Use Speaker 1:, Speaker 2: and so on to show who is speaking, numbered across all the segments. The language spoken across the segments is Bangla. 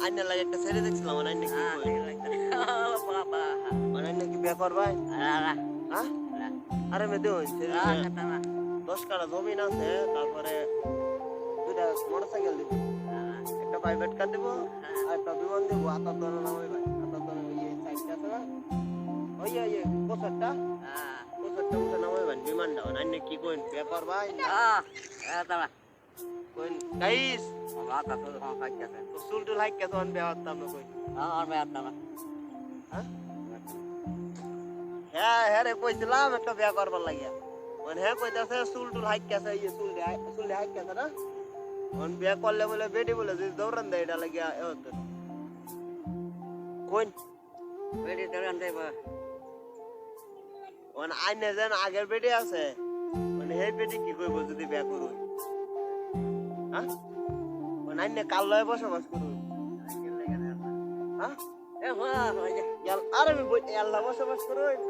Speaker 1: আইনে লাগে একটা ছেড়ে দেখছিলাম আইনে কি আইনে কি বিয়ে করবাই হ্যাঁ আরে মেয়ে হইছে 10 কাঠা জমিন আছে তারপরে দুইটা মোটরসাইকেল দিব একটা প্রাইভেট কার দিব আর একটা বিমান দিব আতার দোনো নামে ভাই আতার দোনো ইয়ে সাইডটা আছে না ওই ইয়ে কোসারটা কোসারটা উঠে নামে ভাই বিমানটা আইনে কি কইন বিয়ে করবাই কইন গাইস তো সুলটু লাইক কে তখন বিয়ে করতাম না কইন হ্যাঁ হ্যাঁ রে কইছিলাম একটা বিয়ে করবার লাগিয়া মানে হ্যাঁ কইতাছে চুল হাইক গেছে ইয়ে চুল হাইক গেছে না মানে বিয়ে করলে বলে বেটি বলে যদি দৌড়ান দেয় এটা লাগিয়া এ হতো কোন বেটি দৌড়ান দেব মানে আইনে যেন আগের বেটি আছে মানে সেই বেটি কি কইব যদি বিয়ে করুন হ্যাঁ মানে আইনে কাল লয়ে বসবাস করুন হ্যাঁ আরে আমি আল্লাহ বসবাস করুন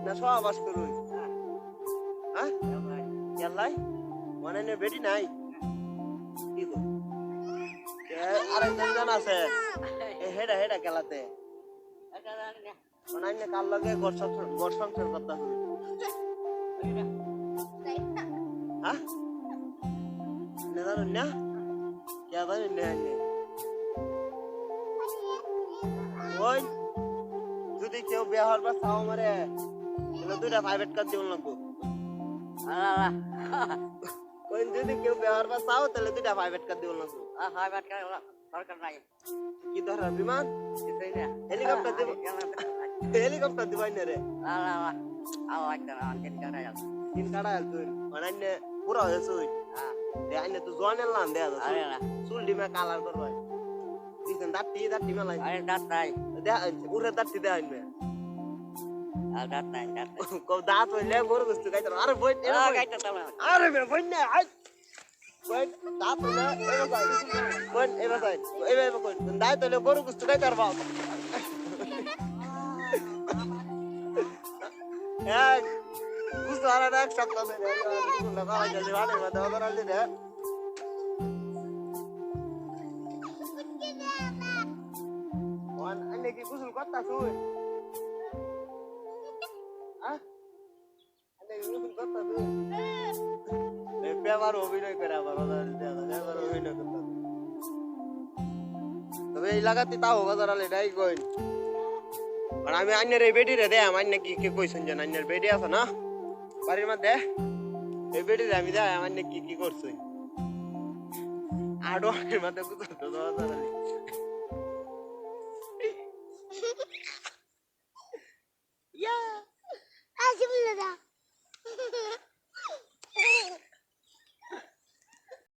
Speaker 1: না সহবাস করুন হ্যাঁ আল্লাহ মানে নে বেটি নাই কি গো আরেকজন জন আছে হেডা হেডা খেলাতে মানে নে কাল লাগে ঘর সংসার করতে হবে হ্যাঁ না জানো না কে জানো না ওই যদি কেউ বিয়ে হওয়ার পর চাও মারে তাহলে দুইটা প্রাইভেট কার দিব লাগবো ওই যদি কেউ বিয়ে হওয়ার পর চাও তাহলে দুইটা প্রাইভেট কার দিব লাগবো প্রাইভেট কার সরকার নাই কি ধর বিমান হেলিকপ্টার দিব হেলিকপ্টার দিবাই না রে তিন কাটা তুই অনান্য পুরা হয়েছে তুই আইনে তো জোয়ান এলাম দেয়া চুল ডিমে কালার করবাই দিছেন দাঁতি মেলাই আরে দাঁত নাই উড়ে দাঁতি দেয় আইনে আর দাঁত নাই দাঁত হইলে গরু গুস্তু খাইতে আরে বই আরে বই না বই দাঁত হইলে এবার যাই এবার কই দাঁত হইলে গরু গুস্তু খাইতে পারবা হ্যাঁ গুস্তু আর এক সপ্তাহ ধরে লাগা যাবে ভালো কথা বলা দিলে আইনে কি গোসল করতাছুই হ্যাঁ আইনে কি গোসল করতাছুই ব্যবহার অভিনয় করে আবার ব্যবহার অভিনয় করতে তবে এই লাগাতে তাও বাজার আলে নাই কই আর আমি আইনের এই বেটি রে দে আইনে কি কি কইছেন জান আইনের বেটি আছে না বাড়ির মধ্যে এই বেটি রে আমি দে আইনে কি কি করছই আড়ো আইনের মধ্যে কুতো তো বাজার আলে
Speaker 2: Yeah, I give you that.